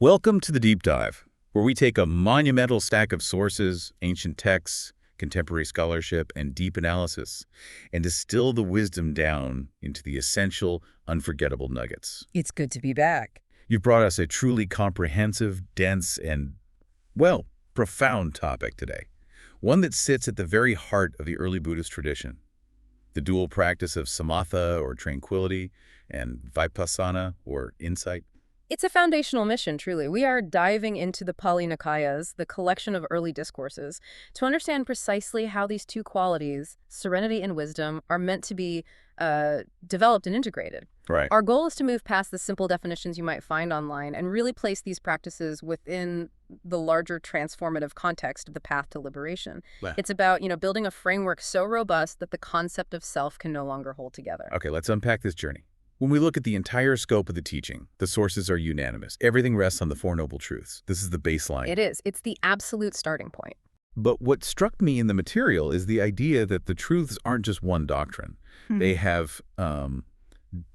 Welcome to the Deep Dive, where we take a monumental stack of sources, ancient texts, contemporary scholarship, and deep analysis, and distill the wisdom down into the essential, unforgettable nuggets. It's good to be back. You've brought us a truly comprehensive, dense, and, well, profound topic today. One that sits at the very heart of the early Buddhist tradition. The dual practice of samatha, or tranquility, and vipassana, or insight. It's a foundational mission, truly. We are diving into the Pali Nikayas, the collection of early discourses, to understand precisely how these two qualities, serenity and wisdom, are meant to be developed and integrated. Right. Our goal is to move past the simple definitions you might find online and really place these practices within the larger transformative context of the path to liberation. Yeah. It's about, building a framework so robust that the concept of self can no longer hold together. Okay, let's unpack this journey. When we look at the entire scope of the teaching, the sources are unanimous. Everything rests on the Four Noble Truths. This is the baseline. It is. It's the absolute starting point. But what struck me in the material is the idea that the truths aren't just one doctrine. They have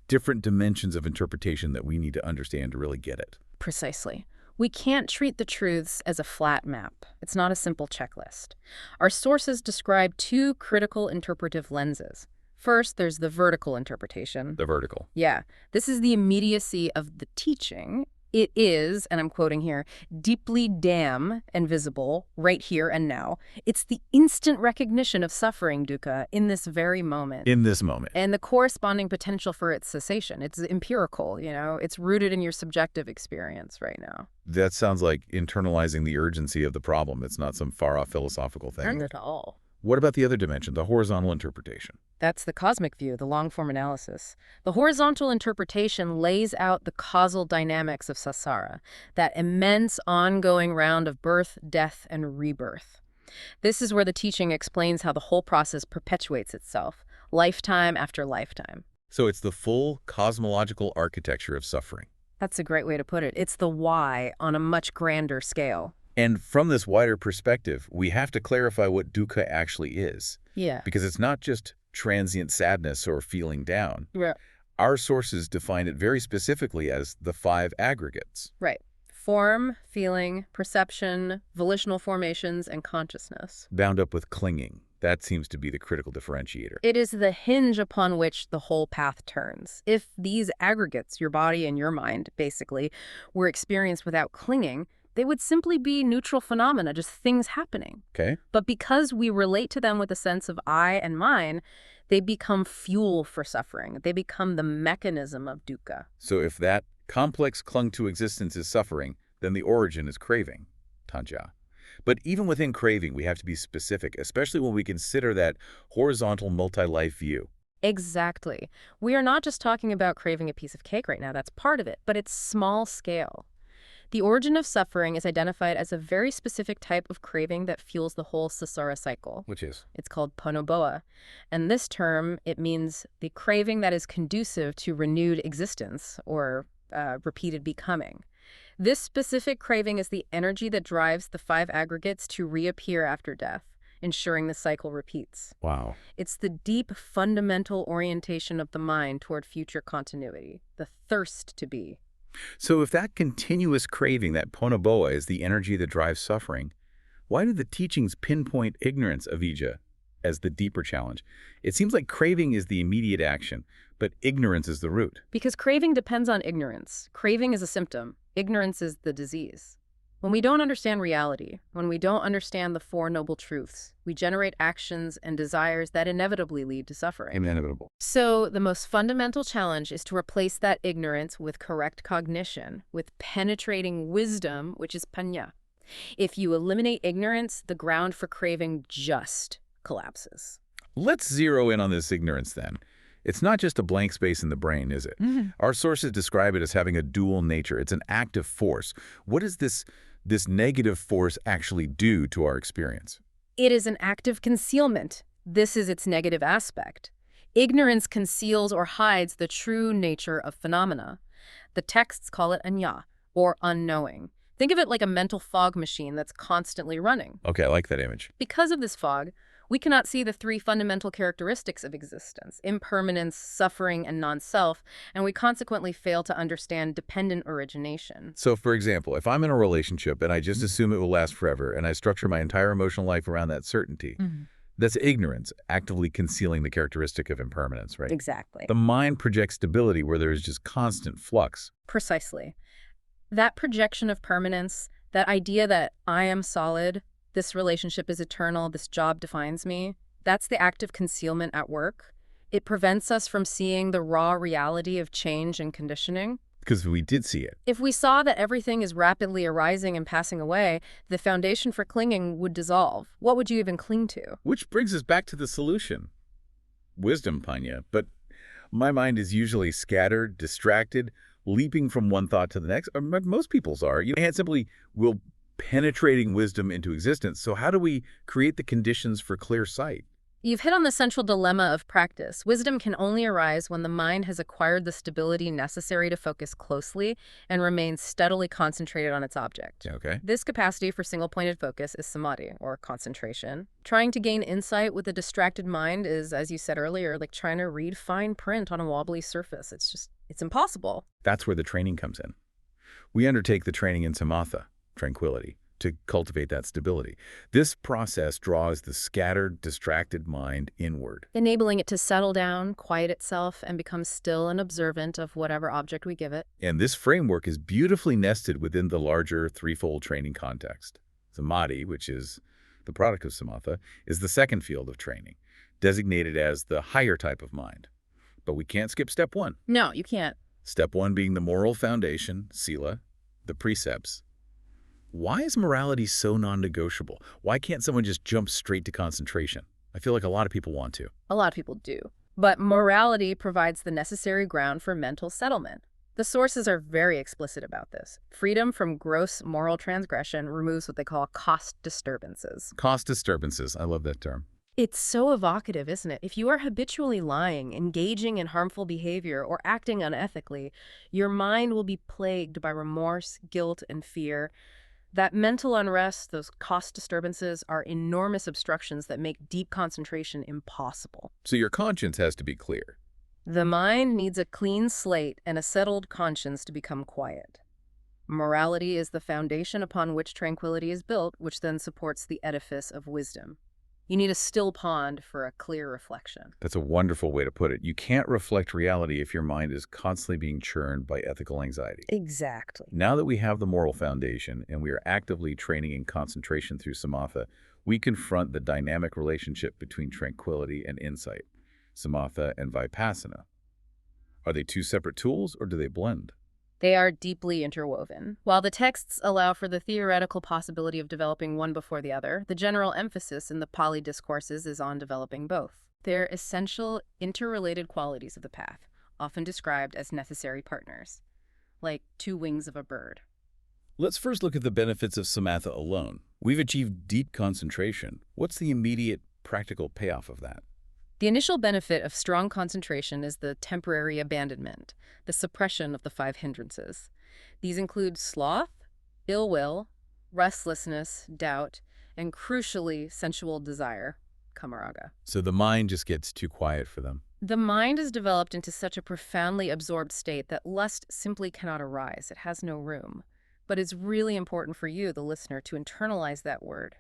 different dimensions of interpretation that we need to understand to really get it. Precisely. We can't treat the truths as a flat map. It's not a simple checklist. Our sources describe two critical interpretive lenses. First, there's the vertical interpretation. The vertical. Yeah. This is the immediacy of the teaching. It is, and I'm quoting here, deeply damn and visible, right here and now. It's the instant recognition of suffering, dukkha, in this very moment. In this moment. And the corresponding potential for its cessation. It's empirical, It's rooted in your subjective experience right now. That sounds like internalizing the urgency of the problem. It's not some far-off philosophical thing. Not at all. What about the other dimension, the horizontal interpretation? That's the cosmic view, the long-form analysis. The horizontal interpretation lays out the causal dynamics of samsara, that immense ongoing round of birth, death, and rebirth. This is where the teaching explains how the whole process perpetuates itself, lifetime after lifetime. So it's the full cosmological architecture of suffering. That's a great way to put it. It's the why on a much grander scale. And from this wider perspective, we have to clarify what dukkha actually is. Yeah. Because it's not just transient sadness or feeling down. Yeah. Our sources define it very specifically as the 5 aggregates. Right. Form, feeling, perception, volitional formations, and consciousness. Bound up with clinging. That seems to be the critical differentiator. It is the hinge upon which the whole path turns. If these aggregates, your body and your mind, basically, were experienced without clinging, they would simply be neutral phenomena, just things happening. Okay. But because we relate to them with a sense of I and mine, they become fuel for suffering. They become the mechanism of dukkha. So if that complex clung to existence is suffering, then the origin is craving, tanja. But even within craving, we have to be specific, especially when we consider that horizontal multi-life view. Exactly. We are not just talking about craving a piece of cake right now. That's part of it, but it's small scale. The origin of suffering is identified as a very specific type of craving that fuels the whole samsara cycle. Which is? It's called ponoboa. And this term, it means the craving that is conducive to renewed existence or repeated becoming. This specific craving is the energy that drives the 5 aggregates to reappear after death, ensuring the cycle repeats. Wow. It's the deep, fundamental orientation of the mind toward future continuity, the thirst to be. So if that continuous craving, that ponoboa, is the energy that drives suffering, why do the teachings pinpoint ignorance, avijja, as the deeper challenge? It seems like craving is the immediate action, but ignorance is the root. Because craving depends on ignorance. Craving is a symptom. Ignorance is the disease. When we don't understand reality, when we don't understand the 4 noble truths, we generate actions and desires that inevitably lead to suffering. Inevitable. So the most fundamental challenge is to replace that ignorance with correct cognition, with penetrating wisdom, which is panya. If you eliminate ignorance, the ground for craving just collapses. Let's zero in on this ignorance then. It's not just a blank space in the brain, is it? Our sources describe it as having a dual nature. It's an active force. What does this negative force actually do to our experience? It is an active concealment. This is its negative aspect. Ignorance conceals or hides the true nature of phenomena. The texts call it anya, or unknowing. Think of it like a mental fog machine that's constantly running. Okay, I like that image. Because of this fog, We cannot see the three fundamental characteristics of existence: impermanence, suffering, and non-self, and we consequently fail to understand dependent origination. So, for example, if I'm in a relationship and I just assume it will last forever and I structure my entire emotional life around that certainty, that's ignorance, actively concealing the characteristic of impermanence, right? Exactly. The mind projects stability where there is just constant flux. Precisely. That projection of permanence, that idea that I am solid, this relationship is eternal, this job defines me, that's the act of concealment at work. It prevents us from seeing the raw reality of change and conditioning. Because we did see it. If we saw that everything is rapidly arising and passing away, the foundation for clinging would dissolve. What would you even cling to? Which brings us back to the solution. Wisdom, Panya. But my mind is usually scattered, distracted, leaping from one thought to the next. Or most people's are. And simply will penetrating wisdom into existence. So how do we create the conditions for clear sight? You've hit on the central dilemma of practice. Wisdom can only arise when the mind has acquired the stability necessary to focus closely and remain steadily concentrated on its object. Okay. This capacity for single-pointed focus is samadhi, or concentration. Trying to gain insight with a distracted mind is, as you said earlier, like trying to read fine print on a wobbly surface. It's impossible. That's where the training comes in. We undertake the training in samatha, tranquility, to cultivate that stability. This process draws the scattered, distracted mind inward, Enabling it to settle down, quiet itself, and become still and observant of whatever object we give it. and this framework is beautifully nested within the larger threefold training context. Samadhi, which is the product of samatha, is the second field of training, designated as the higher type of mind. But we can't skip step one. No, you can't. Step one being the moral foundation, sila, the precepts. Why is morality so non-negotiable? Why can't someone just jump straight to concentration? I feel like a lot of people want to. A lot of people do. But morality provides the necessary ground for mental settlement. The sources are very explicit about this. Freedom from gross moral transgression removes what they call cost disturbances. Cost disturbances. I love that term. It's so evocative, isn't it? If you are habitually lying, engaging in harmful behavior, or acting unethically, your mind will be plagued by remorse, guilt, and fear. That mental unrest, those cost disturbances, are enormous obstructions that make deep concentration impossible. So your conscience has to be clear. The mind needs a clean slate and a settled conscience to become quiet. Morality is the foundation upon which tranquility is built, which then supports the edifice of wisdom. You need a still pond for a clear reflection. That's a wonderful way to put it. You can't reflect reality if your mind is constantly being churned by ethical anxiety. Exactly. Now that we have the moral foundation and we are actively training in concentration through samatha, we confront the dynamic relationship between tranquility and insight, samatha and vipassana. Are they two separate tools or do they blend? They are deeply interwoven. While the texts allow for the theoretical possibility of developing one before the other, the general emphasis in the Pali discourses is on developing both. They're essential, interrelated qualities of the path, often described as necessary partners, like two wings of a bird. Let's first look at the benefits of samatha alone. We've achieved deep concentration. What's the immediate practical payoff of that? The initial benefit of strong concentration is the temporary abandonment, the suppression of the 5 hindrances. These include sloth, ill will, restlessness, doubt, and crucially, sensual desire, kamaraga. So the mind just gets too quiet for them. The mind is developed into such a profoundly absorbed state that lust simply cannot arise. It has no room. But it's really important for you, the listener, to internalize that word.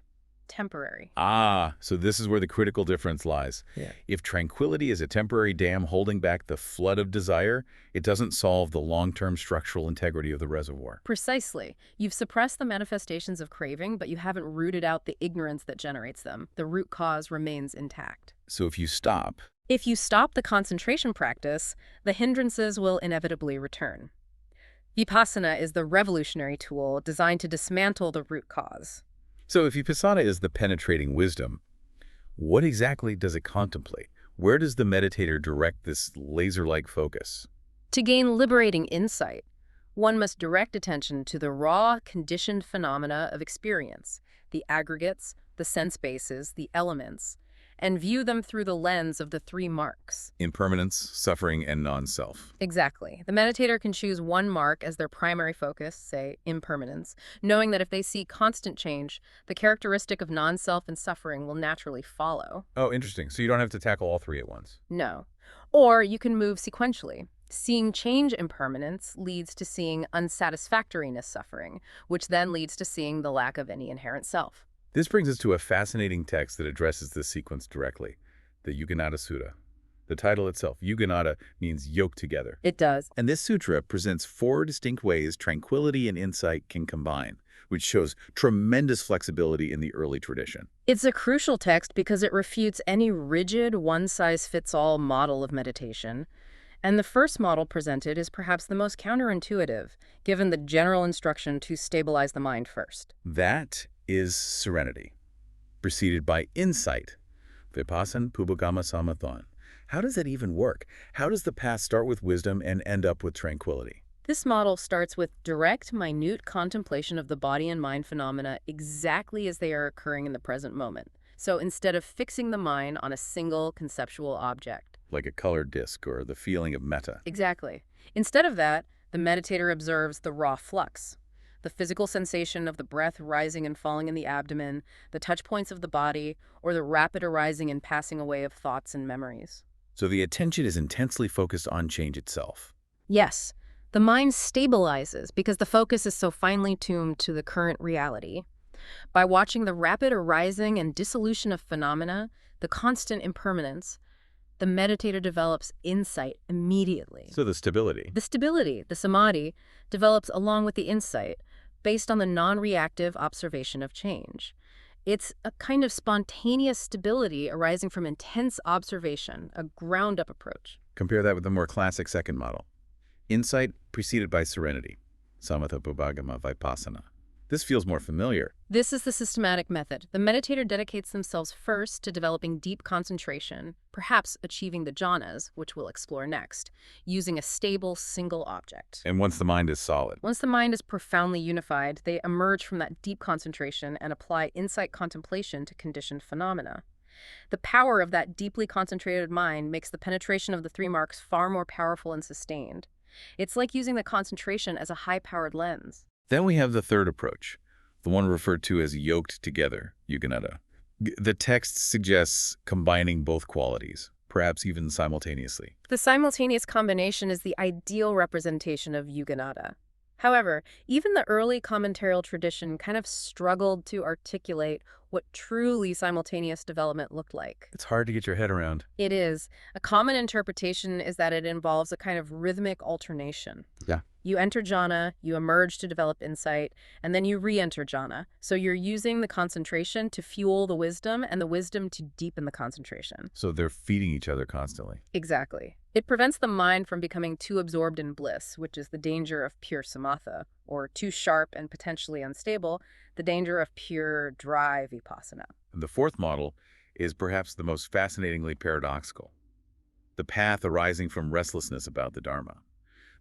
Temporary. Ah, so this is where the critical difference lies. Yeah. If tranquility is a temporary dam holding back the flood of desire, it doesn't solve the long-term structural integrity of the reservoir. Precisely. You've suppressed the manifestations of craving, but you haven't rooted out the ignorance that generates them. The root cause remains intact. So if you stop, If you stop the concentration practice, the hindrances will inevitably return. Vipassana is the revolutionary tool designed to dismantle the root cause. so if vipassana is the penetrating wisdom, what exactly does it contemplate? Where does the meditator direct this laser-like focus? To gain liberating insight, one must direct attention to the raw, conditioned phenomena of experience, the aggregates, the sense bases, the elements, and view them through the lens of the three marks. Impermanence, suffering, and non-self. Exactly. The meditator can choose one mark as their primary focus, say impermanence, knowing that if they see constant change, the characteristic of non-self and suffering will naturally follow. Oh, interesting. So you don't have to tackle all three at once. No. Or you can move sequentially. Seeing change impermanence leads to seeing unsatisfactoriness suffering, which then leads to seeing the lack of any inherent self. This brings us to a fascinating text that addresses this sequence directly, the Yuganada Sutta. The title itself, Yuganada, means yoked together. It does. And this sutra presents four distinct ways tranquility and insight can combine, which shows tremendous flexibility in the early tradition. It's a crucial text because it refutes any rigid, one-size-fits-all model of meditation. And the first model presented is perhaps the most counterintuitive, given the general instruction to stabilize the mind first. That is serenity, preceded by insight, Vipassan Pubagama Samathan. How does that even work? How does the path start with wisdom and end up with tranquility? This model starts with direct, minute contemplation of the body and mind phenomena exactly as they are occurring in the present moment. So instead of fixing the mind on a single conceptual object. Like a colored disc or the feeling of metta. Exactly. Instead of that, the meditator observes the raw flux, the physical sensation of the breath rising and falling in the abdomen, the touch points of the body, or the rapid arising and passing away of thoughts and memories. So the attention is intensely focused on change itself. Yes, the mind stabilizes because the focus is so finely tuned to the current reality. By watching the rapid arising and dissolution of phenomena, the constant impermanence, the meditator develops insight immediately. So the stability. The stability, the samadhi, develops along with the insight, based on the non-reactive observation of change. It's a kind of spontaneous stability arising from intense observation, a ground-up approach. Compare that with the more classic second model. Insight preceded by serenity, Samatha Pubagama Vipassana. This feels more familiar. This is the systematic method. The meditator dedicates themselves first to developing deep concentration, perhaps achieving the jhanas, which we'll explore next, using a stable single object. And once the mind is solid. Once the mind is profoundly unified, they emerge from that deep concentration and apply insight contemplation to conditioned phenomena. The power of that deeply concentrated mind makes the penetration of the three marks far more powerful and sustained. It's like using the concentration as a high-powered lens. Then we have the third approach, the one referred to as yoked together, Yuganada. The text suggests combining both qualities, perhaps even simultaneously. The simultaneous combination is the ideal representation of Yuganada. However, even the early commentarial tradition kind of struggled to articulate what truly simultaneous development looked like. It's hard to get your head around. It is. A common interpretation is that it involves a kind of rhythmic alternation. Yeah. You enter jhana, you emerge to develop insight, and then you re-enter jhana. So you're using the concentration to fuel the wisdom and the wisdom to deepen the concentration. So they're feeding each other constantly. Exactly. It prevents the mind from becoming too absorbed in bliss, which is the danger of pure samatha, or too sharp and potentially unstable, the danger of pure, dry vipassana. And the fourth model is perhaps the most fascinatingly paradoxical. The path arising from restlessness about the Dharma.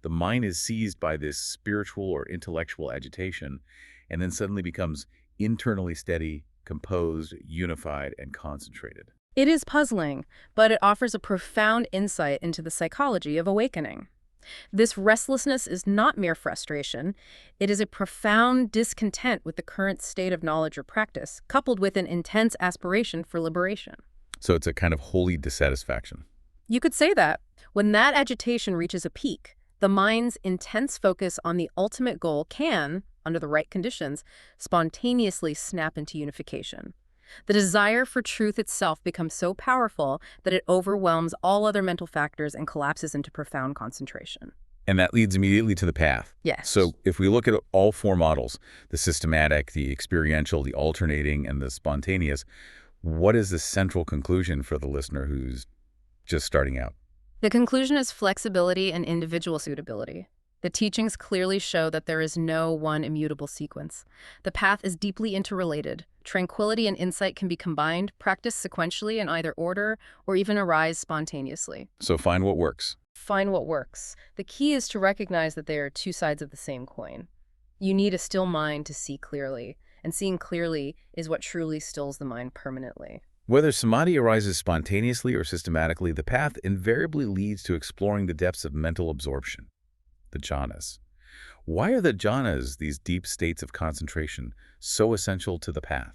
The mind is seized by this spiritual or intellectual agitation and then suddenly becomes internally steady, composed, unified, and concentrated. It is puzzling, but it offers a profound insight into the psychology of awakening. This restlessness is not mere frustration. It is a profound discontent with the current state of knowledge or practice, coupled with an intense aspiration for liberation. So it's a kind of holy dissatisfaction. You could say that. When that agitation reaches a peak, the mind's intense focus on the ultimate goal can, under the right conditions, spontaneously snap into unification. The desire for truth itself becomes so powerful that it overwhelms all other mental factors and collapses into profound concentration. And that leads immediately to the path. Yes. So if we look at all four models, the systematic, the experiential, the alternating, and the spontaneous, what is the central conclusion for the listener who's just starting out? The conclusion is flexibility and individual suitability. The teachings clearly show that there is no one immutable sequence. The path is deeply interrelated. Tranquility and insight can be combined, practiced sequentially in either order, or even arise spontaneously. So find what works. Find what works. The key is to recognize that they are two sides of the same coin. You need a still mind to see clearly, and seeing clearly is what truly stills the mind permanently. Whether samadhi arises spontaneously or systematically, the path invariably leads to exploring the depths of mental absorption, the jhanas. Why are the jhanas, these deep states of concentration, so essential to the path?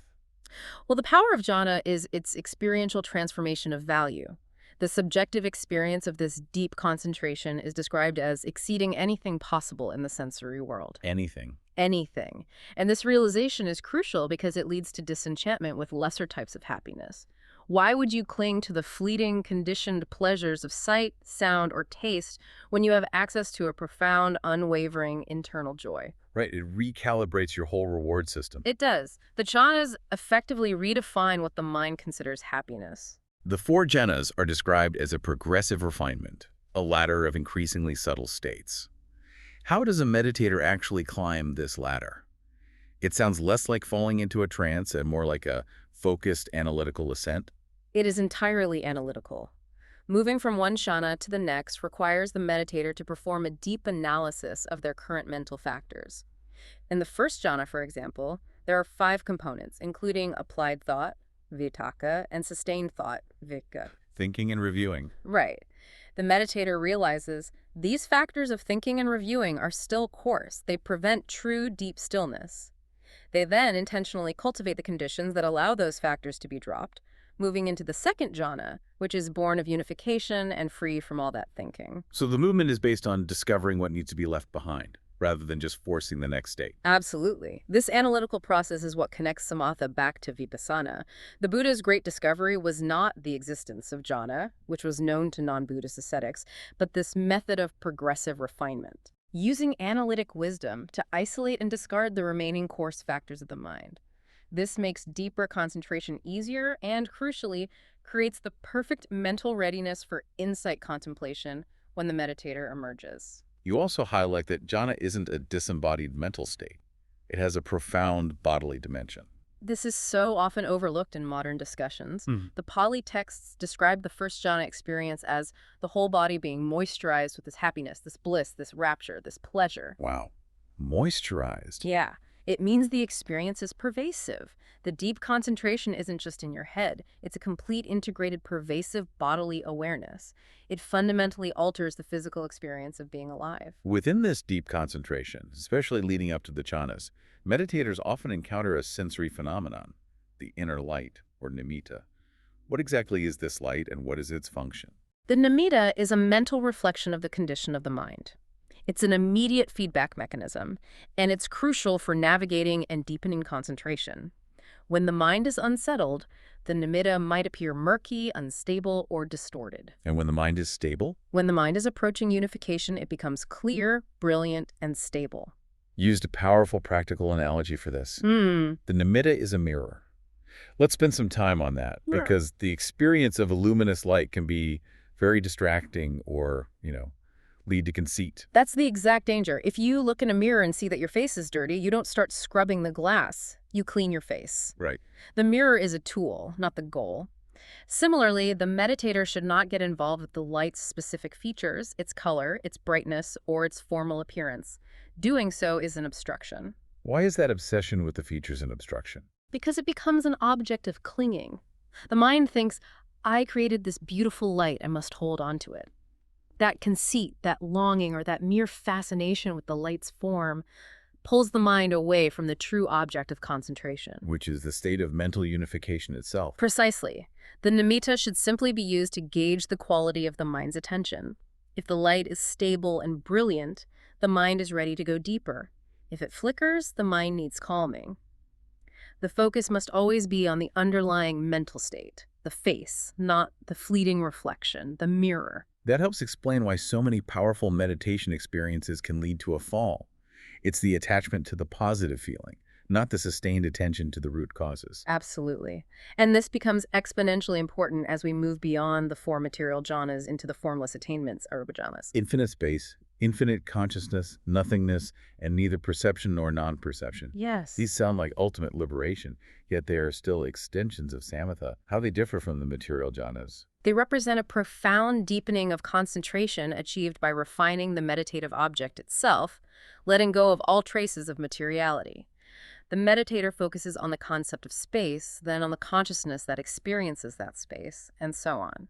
Well, the power of jhana is its experiential transformation of value. The subjective experience of this deep concentration is described as exceeding anything possible in the sensory world. Anything. Anything. And this realization is crucial because it leads to disenchantment with lesser types of happiness. Why would you cling to the fleeting, conditioned pleasures of sight, sound, or taste when you have access to a profound, unwavering internal joy? Right, it recalibrates your whole reward system. It does. The jhanas effectively redefine what the mind considers happiness. The four jhanas are described as a progressive refinement, a ladder of increasingly subtle states. How does a meditator actually climb this ladder? It sounds less like falling into a trance and more like a focused analytical ascent. It is entirely analytical. Moving from one jhana to the next requires the meditator to perform a deep analysis of their current mental factors. In the first jhana, for example, there are 5 components, including applied thought, vitakka, and sustained thought, vikka. Thinking and reviewing. Right. The meditator realizes these factors of thinking and reviewing are still coarse. They prevent true deep stillness. They then intentionally cultivate the conditions that allow those factors to be dropped, moving into the second jhana, which is born of unification and free from all that thinking. So the movement is based on discovering what needs to be left behind, rather than just forcing the next state. Absolutely. This analytical process is what connects samatha back to vipassana. The Buddha's great discovery was not the existence of jhana, which was known to non-Buddhist ascetics, but this method of progressive refinement, using analytic wisdom to isolate and discard the remaining coarse factors of the mind. This makes deeper concentration easier and, crucially, creates the perfect mental readiness for insight contemplation when the meditator emerges. You also highlight that jhana isn't a disembodied mental state. It has a profound bodily dimension. This is so often overlooked in modern discussions. The Pali texts describe the first jhana experience as the whole body being moisturized with this happiness, this bliss, this rapture, this pleasure. Wow. Moisturized. Yeah, it means the experience is pervasive. The deep concentration isn't just in your head. It's a complete, integrated, pervasive bodily awareness. It fundamentally alters the physical experience of being alive. Within this deep concentration, especially leading up to the jhanas, meditators often encounter a sensory phenomenon, the inner light, or nimitta. What exactly is this light and what is its function? The nimitta is a mental reflection of the condition of the mind. It's an immediate feedback mechanism, and it's crucial for navigating and deepening concentration. When the mind is unsettled, the nimitta might appear murky, unstable, or distorted. And when the mind is stable? When the mind is approaching unification, it becomes clear, brilliant, and stable. Used a powerful practical analogy for this. The nimitta is a mirror. Let's spend some time on that, because the experience of a luminous light can be very distracting or, lead to conceit. That's the exact danger. If you look in a mirror and see that your face is dirty, you don't start scrubbing the glass. You clean your face. Right. The mirror is a tool, not the goal. Similarly, the meditator should not get involved with the light's specific features, its color, its brightness, or its formal appearance. Doing so is an obstruction. Why is that obsession with the features an obstruction? Because it becomes an object of clinging. The mind thinks, I created this beautiful light, I must hold on to it. That conceit, that longing, or that mere fascination with the light's form pulls the mind away from the true object of concentration. Which is the state of mental unification itself. Precisely. The nimitta should simply be used to gauge the quality of the mind's attention. If the light is stable and brilliant, the mind is ready to go deeper. If it flickers, the mind needs calming. The focus must always be on the underlying mental state, the face, not the fleeting reflection, the mirror. That helps explain why so many powerful meditation experiences can lead to a fall. It's the attachment to the positive feeling, not the sustained attention to the root causes. Absolutely. And this becomes exponentially important as we move beyond the 4 material jhanas into the formless attainments, arupa jhanas. Infinite space, infinite consciousness, nothingness, and neither perception nor non-perception. Yes. These sound like ultimate liberation, yet they are still extensions of samatha. How they differ from the material jhanas? They represent a profound deepening of concentration achieved by refining the meditative object itself, letting go of all traces of materiality. The meditator focuses on the concept of space, then on the consciousness that experiences that space, and so on.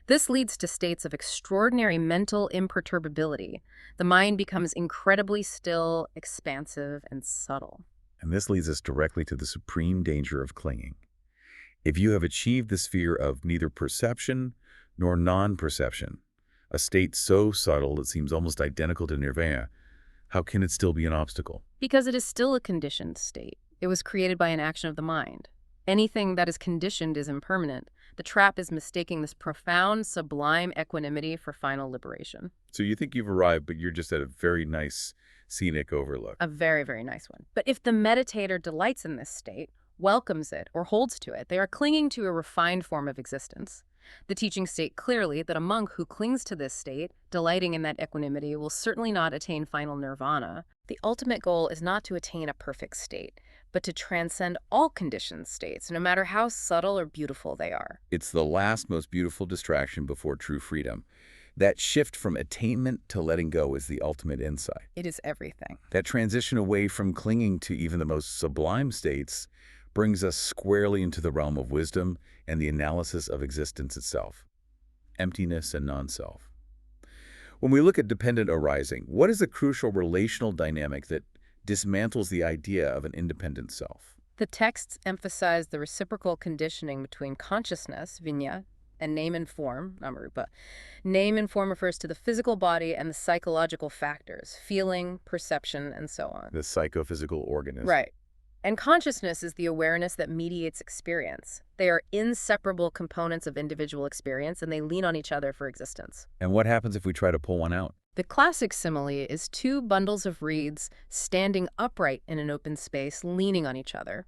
This leads to states of extraordinary mental imperturbability. The mind becomes incredibly still, expansive, and subtle. And this leads us directly to the supreme danger of clinging. If you have achieved the sphere of neither perception nor non-perception, a state so subtle it seems almost identical to nirvana, how can it still be an obstacle? Because it is still a conditioned state. It was created by an action of the mind. Anything that is conditioned is impermanent. The trap is mistaking this profound, sublime equanimity for final liberation. So you think you've arrived, but you're just at a very nice scenic overlook. A very, very nice one. But if the meditator delights in this state, welcomes it, or holds to it, they are clinging to a refined form of existence. The teachings state clearly that a monk who clings to this state, delighting in that equanimity, will certainly not attain final nirvana. The ultimate goal is not to attain a perfect state, but to transcend all conditioned states, no matter how subtle or beautiful they are. It's the last, most beautiful distraction before true freedom. That shift from attainment to letting go is the ultimate insight. It is everything. That transition away from clinging to even the most sublime states brings us squarely into the realm of wisdom and the analysis of existence itself, emptiness and non-self. When we look at dependent arising, what is the crucial relational dynamic that dismantles the idea of an independent self? The texts emphasize the reciprocal conditioning between consciousness, vinya, and name and form, namarupa. Name and form refers to the physical body and the psychological factors, feeling, perception, and so on. The psychophysical organism. Right. And consciousness is the awareness that mediates experience. They are inseparable components of individual experience, and they lean on each other for existence. And what happens if we try to pull one out? The classic simile is two bundles of reeds standing upright in an open space, leaning on each other.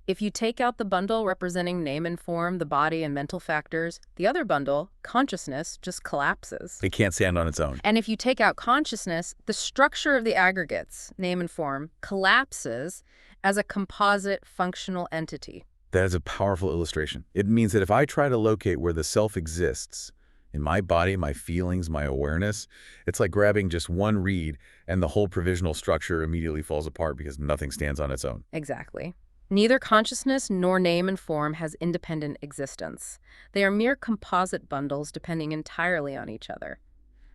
If you take out the bundle representing name and form, the body and mental factors, the other bundle, consciousness, just collapses. It can't stand on its own. And if you take out consciousness, the structure of the aggregates, name and form, collapses as a composite functional entity. That is a powerful illustration. It means that if I try to locate where the self exists, in my body, my feelings, my awareness, it's like grabbing just one reed and the whole provisional structure immediately falls apart because nothing stands on its own. Exactly. Neither consciousness nor name and form has independent existence. They are mere composite bundles depending entirely on each other.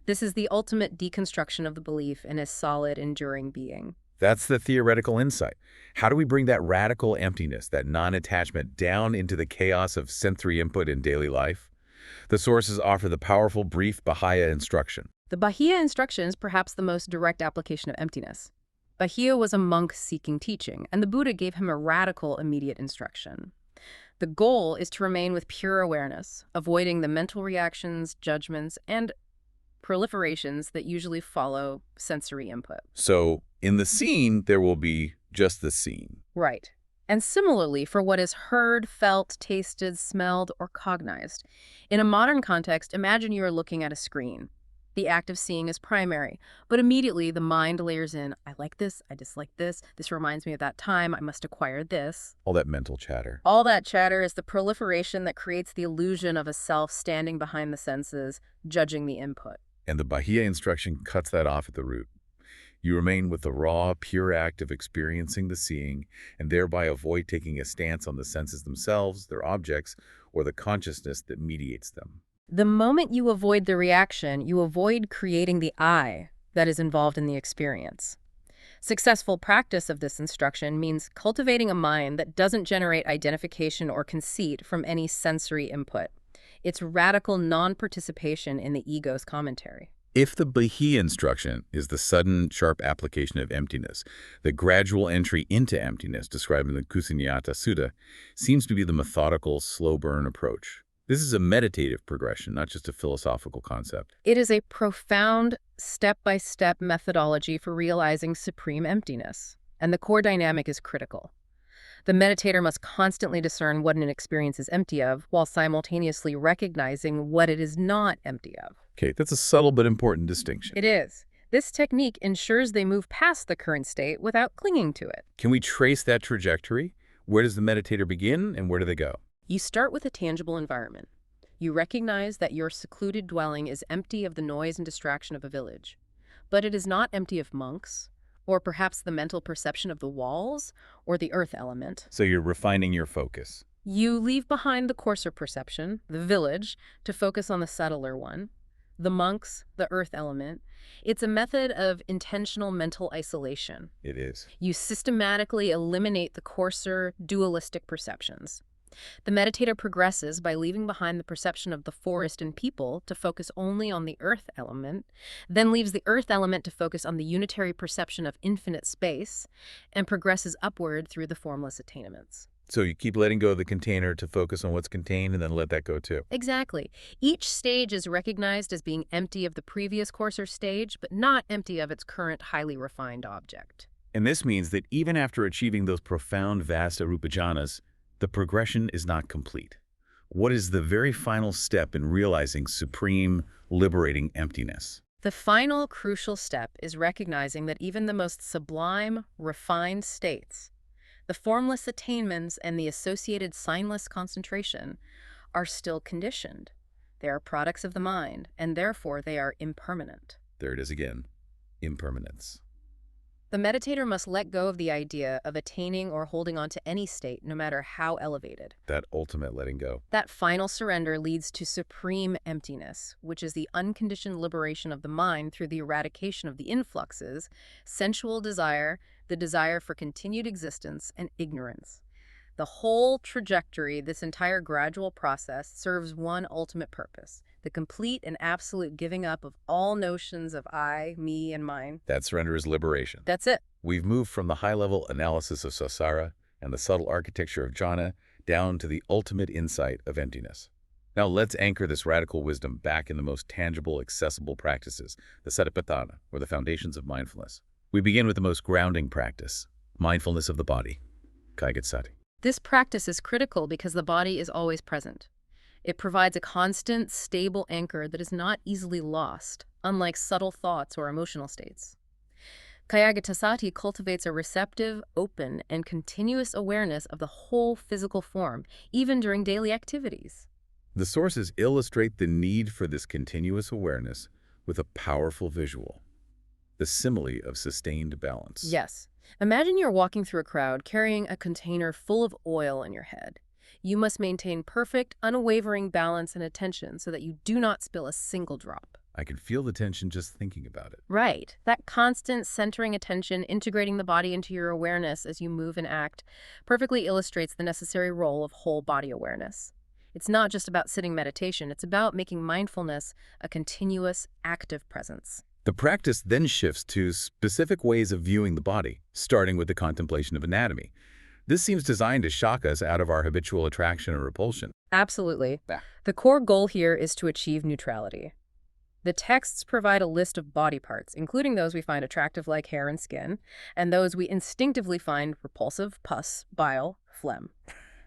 This is the ultimate deconstruction of the belief in a solid, enduring being. That's the theoretical insight. How do we bring that radical emptiness, that non-attachment, down into the chaos of sensory input in daily life? The sources offer the powerful, brief Bahá'í instruction. The Bahá'í instruction is perhaps the most direct application of emptiness. Bahá'í was a monk seeking teaching, and the Buddha gave him a radical, immediate instruction. The goal is to remain with pure awareness, avoiding the mental reactions, judgments, and proliferations that usually follow sensory input. So, in the scene, there will be just the scene. Right. And similarly for what is heard, felt, tasted, smelled, or cognized. In a modern context, imagine you are looking at a screen. The act of seeing is primary, but immediately the mind layers in, I like this, I dislike this reminds me of that time, I must acquire this. All that mental chatter. All that chatter is the proliferation that creates the illusion of a self standing behind the senses, judging the input. And the Bahá'í instruction cuts that off at the root. You remain with the raw, pure act of experiencing the seeing, and thereby avoid taking a stance on the senses themselves, their objects, or the consciousness that mediates them. The moment you avoid the reaction, you avoid creating the I that is involved in the experience. Successful practice of this instruction means cultivating a mind that doesn't generate identification or conceit from any sensory input. It's radical non-participation in the ego's commentary. If the Bahá'í instruction is the sudden, sharp application of emptiness, the gradual entry into emptiness described in the Kusunyata Sutta seems to be the methodical, slow-burn approach. This is a meditative progression, not just a philosophical concept. It is a profound, step-by-step methodology for realizing supreme emptiness, and the core dynamic is critical. The meditator must constantly discern what an experience is empty of, while simultaneously recognizing what it is not empty of. Okay, that's a subtle but important distinction. It is. This technique ensures they move past the current state without clinging to it. Can we trace that trajectory? Where does the meditator begin and where do they go? You start with a tangible environment. You recognize that your secluded dwelling is empty of the noise and distraction of a village. But it is not empty of monks, Or perhaps the mental perception of the walls or the earth element. So you're refining your focus. You leave behind the coarser perception, the village, to focus on the subtler one. The monks, the earth element. It's a method of intentional mental isolation. It is. You systematically eliminate the coarser, dualistic perceptions. The meditator progresses by leaving behind the perception of the forest and people to focus only on the earth element, then leaves the earth element to focus on the unitary perception of infinite space, and progresses upward through the formless attainments. So you keep letting go of the container to focus on what's contained and then let that go too. Exactly. Each stage is recognized as being empty of the previous coarser stage, but not empty of its current highly refined object. And this means that even after achieving those profound, vast arupa jhanas, the progression is not complete. What is the very final step in realizing supreme, liberating emptiness? The final crucial step is recognizing that even the most sublime, refined states, the formless attainments and the associated signless concentration, are still conditioned. They are products of the mind, and therefore they are impermanent. There it is again, impermanence. The meditator must let go of the idea of attaining or holding on to any state, no matter how elevated. That ultimate letting go. That final surrender leads to supreme emptiness, which is the unconditioned liberation of the mind through the eradication of the influxes, sensual desire, the desire for continued existence, and ignorance. The whole trajectory, this entire gradual process, serves one ultimate purpose: the complete and absolute giving up of all notions of I, me, and mine. That surrender is liberation. That's it. We've moved from the high-level analysis of samsara and the subtle architecture of jhana down to the ultimate insight of emptiness. Now let's anchor this radical wisdom back in the most tangible, accessible practices, the satipatthana, or the foundations of mindfulness. We begin with the most grounding practice, mindfulness of the body, kaigatsati. This practice is critical because the body is always present. It provides a constant, stable anchor that is not easily lost, unlike subtle thoughts or emotional states. Kayagatasati cultivates a receptive, open, and continuous awareness of the whole physical form, even during daily activities. The sources illustrate the need for this continuous awareness with a powerful visual, the simile of sustained balance. Yes. Imagine you're walking through a crowd carrying a container full of oil in your head. You must maintain perfect, unwavering balance and attention so that you do not spill a single drop. I can feel the tension just thinking about it. Right. That constant centering attention, integrating the body into your awareness as you move and act, perfectly illustrates the necessary role of whole body awareness. It's not just about sitting meditation, it's about making mindfulness a continuous, active presence. The practice then shifts to specific ways of viewing the body, starting with the contemplation of anatomy. This seems designed to shock us out of our habitual attraction and repulsion. Absolutely. The core goal here is to achieve neutrality. The texts provide a list of body parts, including those we find attractive like hair and skin, and those we instinctively find repulsive, pus, bile, phlegm.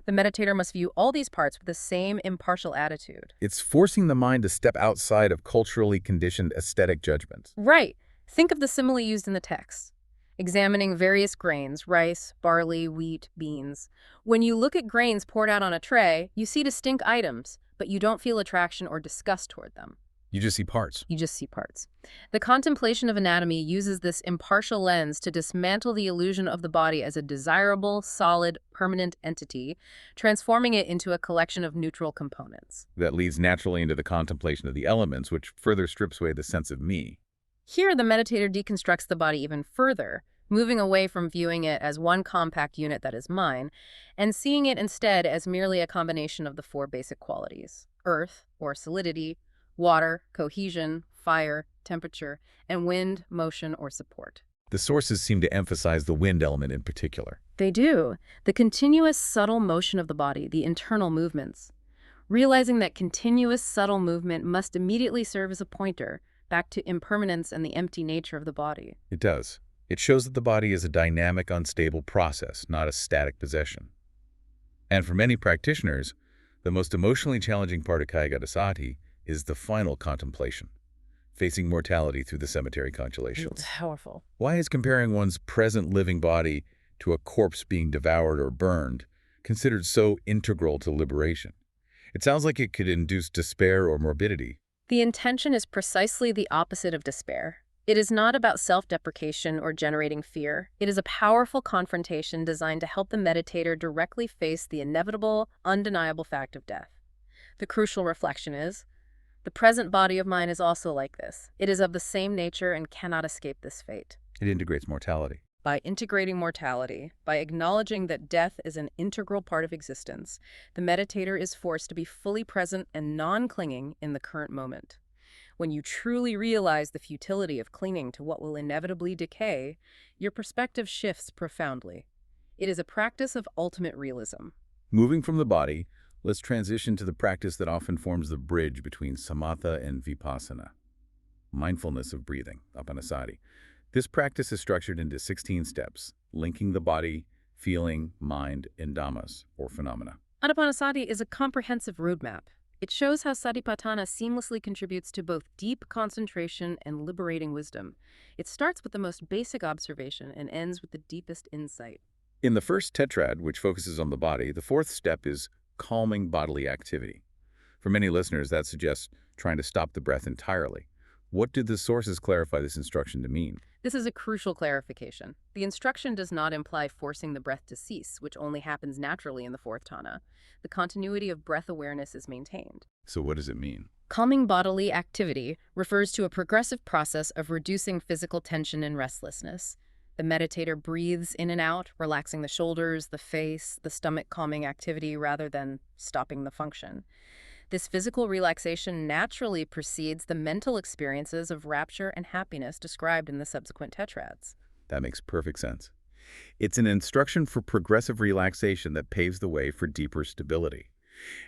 The meditator must view all these parts with the same impartial attitude. It's forcing the mind to step outside of culturally conditioned aesthetic judgments. Right. Think of the simile used in the text. Examining various grains, rice, barley, wheat, beans. When you look at grains poured out on a tray, you see distinct items, but you don't feel attraction or disgust toward them. You just see parts. You just see parts. The contemplation of anatomy uses this impartial lens to dismantle the illusion of the body as a desirable, solid, permanent entity, transforming it into a collection of neutral components. That leads naturally into the contemplation of the elements, which further strips away the sense of me. Here, the meditator deconstructs the body even further, moving away from viewing it as one compact unit that is mine, and seeing it instead as merely a combination of the four basic qualities: earth, or solidity, water, cohesion, fire, temperature, and wind, motion, or support. The sources seem to emphasize the wind element in particular. They do. The continuous, subtle motion of the body, the internal movements. Realizing that continuous, subtle movement must immediately serve as a pointer back to impermanence and the empty nature of the body. It does. It shows that the body is a dynamic, unstable process, not a static possession. And for many practitioners, the most emotionally challenging part of Kayagatasati is the final contemplation, facing mortality through the cemetery constellations. It's powerful. Why is comparing one's present living body to a corpse being devoured or burned considered so integral to liberation? It sounds like it could induce despair or morbidity. The intention is precisely the opposite of despair. It is not about self-deprecation or generating fear. It is a powerful confrontation designed to help the meditator directly face the inevitable, undeniable fact of death. The crucial reflection is, the present body of mine is also like this. It is of the same nature and cannot escape this fate. It integrates mortality. By integrating mortality, by acknowledging that death is an integral part of existence, the meditator is forced to be fully present and non-clinging in the current moment. When you truly realize the futility of clinging to what will inevitably decay, your perspective shifts profoundly. It is a practice of ultimate realism. Moving from the body, let's transition to the practice that often forms the bridge between samatha and vipassana, mindfulness of breathing, apanasati. This practice is structured into 16 steps, linking the body, feeling, mind, and dhammas, or phenomena. Anapanasati is a comprehensive roadmap. It shows how satipatthana seamlessly contributes to both deep concentration and liberating wisdom. It starts with the most basic observation and ends with the deepest insight. In the first tetrad, which focuses on the body, the fourth step is calming bodily activity. For many listeners, that suggests trying to stop the breath entirely. What did the sources clarify this instruction to mean? This is a crucial clarification. The instruction does not imply forcing the breath to cease, which only happens naturally in the fourth jhana. The continuity of breath awareness is maintained. So what does it mean? Calming bodily activity refers to a progressive process of reducing physical tension and restlessness. The meditator breathes in and out, relaxing the shoulders, the face, the stomach, calming activity rather than stopping the function. This physical relaxation naturally precedes the mental experiences of rapture and happiness described in the subsequent tetrads. That makes perfect sense. It's an instruction for progressive relaxation that paves the way for deeper stability.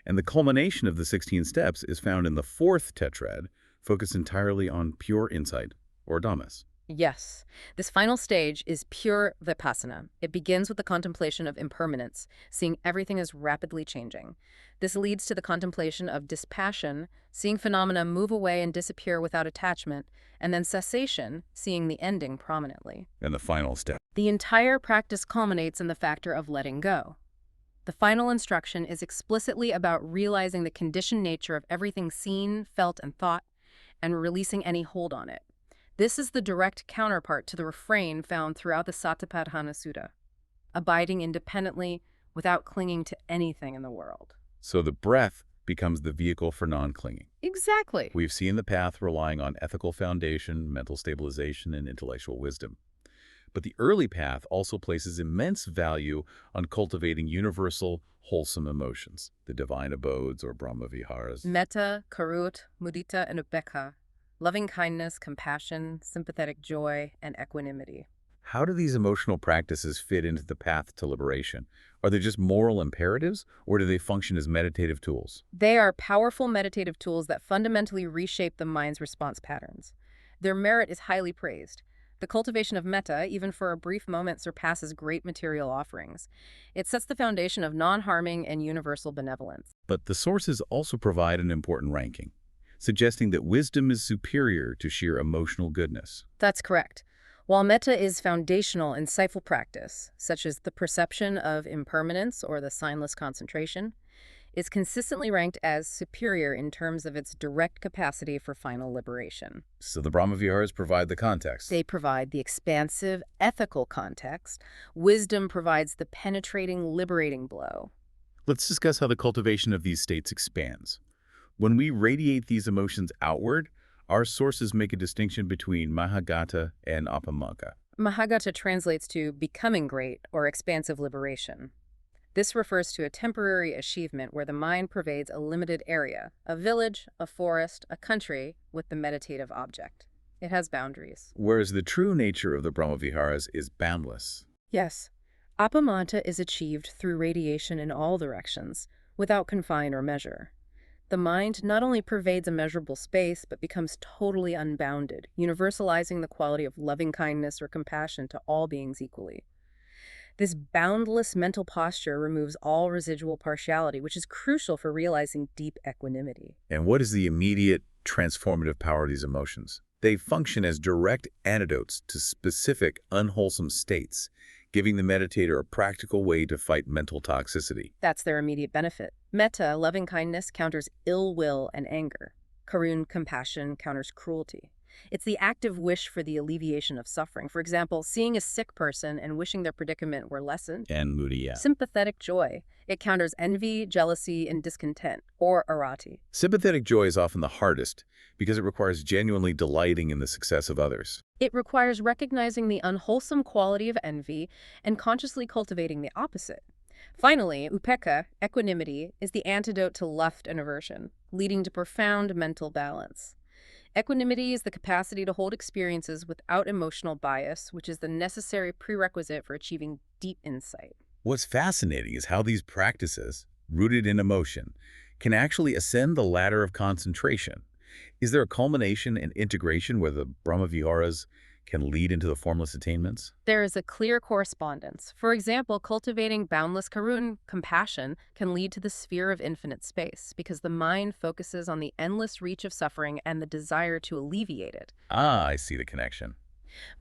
And the culmination of the 16 steps is found in the fourth tetrad, focused entirely on pure insight, or dhammas. Yes, this final stage is pure vipassana. It begins with the contemplation of impermanence, seeing everything as rapidly changing. This leads to the contemplation of dispassion, seeing phenomena move away and disappear without attachment, and then cessation, seeing the ending prominently. And the final step. The entire practice culminates in the factor of letting go. The final instruction is explicitly about realizing the conditioned nature of everything seen, felt, and thought, and releasing any hold on it. This is the direct counterpart to the refrain found throughout the Satipatthana Sutta, abiding independently without clinging to anything in the world. So the breath becomes the vehicle for non-clinging. Exactly. We've seen the path relying on ethical foundation, mental stabilization, and intellectual wisdom. But the early path also places immense value on cultivating universal, wholesome emotions, the divine abodes or Brahma-viharas. Metta, karut, mudita, and upekkha. Loving kindness, compassion, sympathetic joy, and equanimity. How do these emotional practices fit into the path to liberation? Are they just moral imperatives, or do they function as meditative tools? They are powerful meditative tools that fundamentally reshape the mind's response patterns. Their merit is highly praised. The cultivation of metta, even for a brief moment, surpasses great material offerings. It sets the foundation of non-harming and universal benevolence. But the sources also provide an important ranking, suggesting that wisdom is superior to sheer emotional goodness. That's correct. While metta is foundational, insightful practice, such as the perception of impermanence or the signless concentration, is consistently ranked as superior in terms of its direct capacity for final liberation. So the Brahma-viharas provide the context. They provide the expansive, ethical context. Wisdom provides the penetrating, liberating blow. Let's discuss how the cultivation of these states expands. When we radiate these emotions outward, our sources make a distinction between mahagata and apamaka. Mahagata translates to becoming great or expansive liberation. This refers to a temporary achievement where the mind pervades a limited area, a village, a forest, a country, with the meditative object. It has boundaries. Whereas the true nature of the Brahma-viharas is boundless. Yes, apamata is achieved through radiation in all directions, without confine or measure. The mind not only pervades a measurable space, but becomes totally unbounded, universalizing the quality of loving kindness or compassion to all beings equally. This boundless mental posture removes all residual partiality, which is crucial for realizing deep equanimity. And what is the immediate transformative power of these emotions? They function as direct antidotes to specific unwholesome states, giving the meditator a practical way to fight mental toxicity. That's their immediate benefit. Metta, loving kindness, counters ill will and anger. Karun, compassion, counters cruelty. It's the active wish for the alleviation of suffering. For example, seeing a sick person and wishing their predicament were lessened. And mudita. Sympathetic joy. It counters envy, jealousy, and discontent, or arati. Sympathetic joy is often the hardest because it requires genuinely delighting in the success of others. It requires recognizing the unwholesome quality of envy and consciously cultivating the opposite. Finally, upekkha, equanimity, is the antidote to lust and aversion, leading to profound mental balance. Equanimity is the capacity to hold experiences without emotional bias, which is the necessary prerequisite for achieving deep insight. What's fascinating is how these practices, rooted in emotion, can actually ascend the ladder of concentration. Is there a culmination and integration where the Brahmaviharas can lead into the formless attainments? There is a clear correspondence. For example, cultivating boundless karuna, compassion, can lead to the sphere of infinite space because the mind focuses on the endless reach of suffering and the desire to alleviate it. Ah, I see the connection.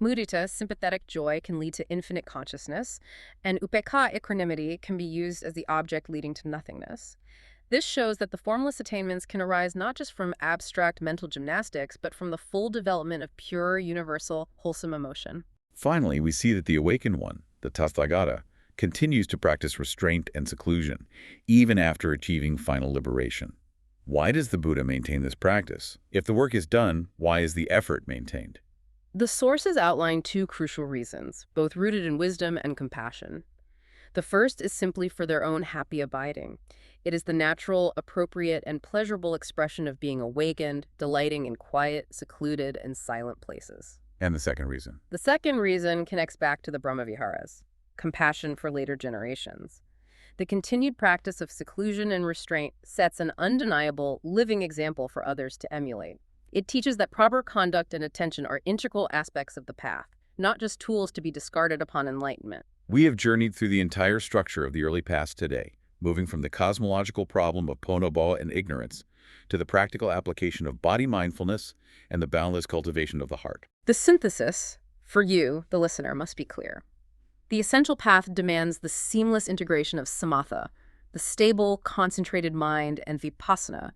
Mudita, sympathetic joy, can lead to infinite consciousness, and upekkha, equanimity, can be used as the object leading to nothingness. This shows that the formless attainments can arise not just from abstract mental gymnastics, but from the full development of pure, universal, wholesome emotion. Finally, we see that the awakened one, the Tathagata, continues to practice restraint and seclusion, even after achieving final liberation. Why does the Buddha maintain this practice? If the work is done, why is the effort maintained? The sources outline two crucial reasons, both rooted in wisdom and compassion. The first is simply for their own happy abiding. It is the natural, appropriate, and pleasurable expression of being awakened, delighting in quiet, secluded, and silent places. And the second reason? The second reason connects back to the Brahmaviharas, compassion for later generations. The continued practice of seclusion and restraint sets an undeniable, living example for others to emulate. It teaches that proper conduct and attention are integral aspects of the path, not just tools to be discarded upon enlightenment. We have journeyed through the entire structure of the early past today, moving from the cosmological problem of ponobha and ignorance to the practical application of body mindfulness and the boundless cultivation of the heart. The synthesis, for you, the listener, must be clear. The essential path demands the seamless integration of samatha, the stable, concentrated mind, and vipassana,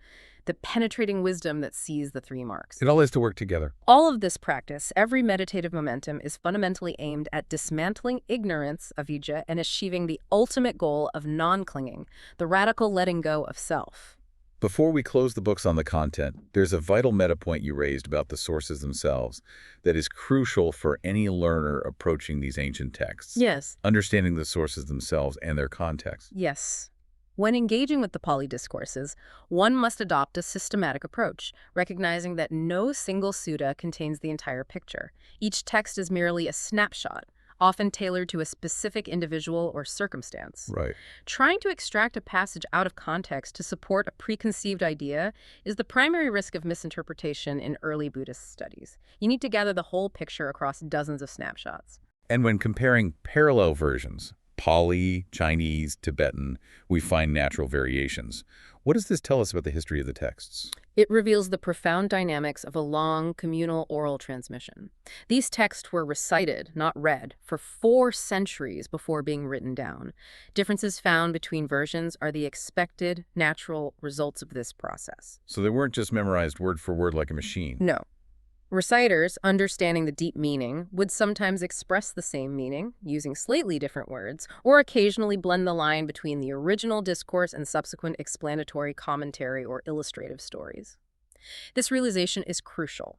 the penetrating wisdom that sees the three marks. It all has to work together. All of this practice, every meditative momentum, is fundamentally aimed at dismantling ignorance, avidya, and achieving the ultimate goal of non-clinging, the radical letting go of self. Before we close the books on the content, there's a vital meta point you raised about the sources themselves that is crucial for any learner approaching these ancient texts. Yes. Understanding the sources themselves and their context. Yes. When engaging with the Pali discourses, one must adopt a systematic approach, recognizing that no single sutta contains the entire picture. Each text is merely a snapshot, often tailored to a specific individual or circumstance. Right. Trying to extract a passage out of context to support a preconceived idea is the primary risk of misinterpretation in early Buddhist studies. You need to gather the whole picture across dozens of snapshots. And when comparing parallel versions, Pali, Chinese, Tibetan, we find natural variations. What does this tell us about the history of the texts? It reveals the profound dynamics of a long, communal oral transmission. These texts were recited, not read, for 4 centuries before being written down. Differences found between versions are the expected, natural results of this process. So they weren't just memorized word for word like a machine. No. Reciters, understanding the deep meaning, would sometimes express the same meaning, using slightly different words, or occasionally blend the line between the original discourse and subsequent explanatory commentary or illustrative stories. This realization is crucial.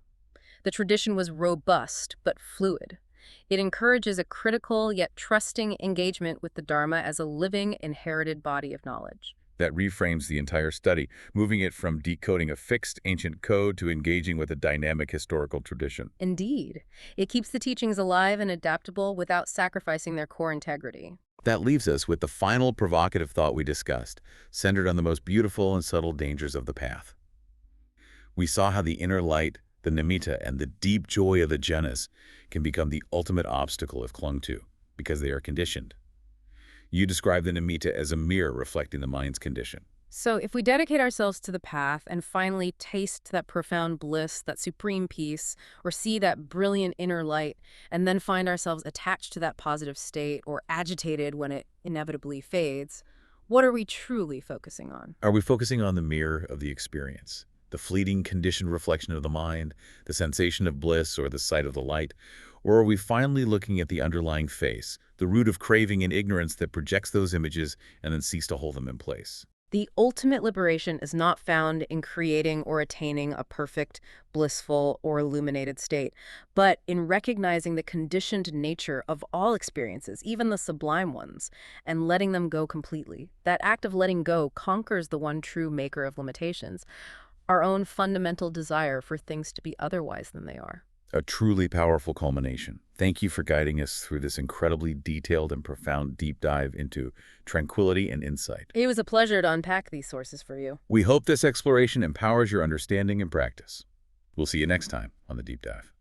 The tradition was robust but fluid. It encourages a critical yet trusting engagement with the Dharma as a living, inherited body of knowledge. That reframes the entire study, moving it from decoding a fixed ancient code to engaging with a dynamic historical tradition. Indeed, it keeps the teachings alive and adaptable without sacrificing their core integrity. That leaves us with the final provocative thought we discussed, centered on the most beautiful and subtle dangers of the path. We saw how the inner light, the nimitta, and the deep joy of the jhanas can become the ultimate obstacle if clung to, because they are conditioned. You describe the nimitta as a mirror reflecting the mind's condition. So if we dedicate ourselves to the path and finally taste that profound bliss, that supreme peace, or see that brilliant inner light, and then find ourselves attached to that positive state or agitated when it inevitably fades, what are we truly focusing on? Are we focusing on the mirror of the experience, the fleeting conditioned reflection of the mind, the sensation of bliss, or the sight of the light? Or are we finally looking at the underlying face, the root of craving and ignorance that projects those images and then cease to hold them in place? The ultimate liberation is not found in creating or attaining a perfect, blissful, or illuminated state, but in recognizing the conditioned nature of all experiences, even the sublime ones, and letting them go completely. That act of letting go conquers the one true maker of limitations, our own fundamental desire for things to be otherwise than they are. A truly powerful culmination. Thank you for guiding us through this incredibly detailed and profound deep dive into tranquility and insight. It was a pleasure to unpack these sources for you. We hope this exploration empowers your understanding and practice. We'll see you next time on The Deep Dive.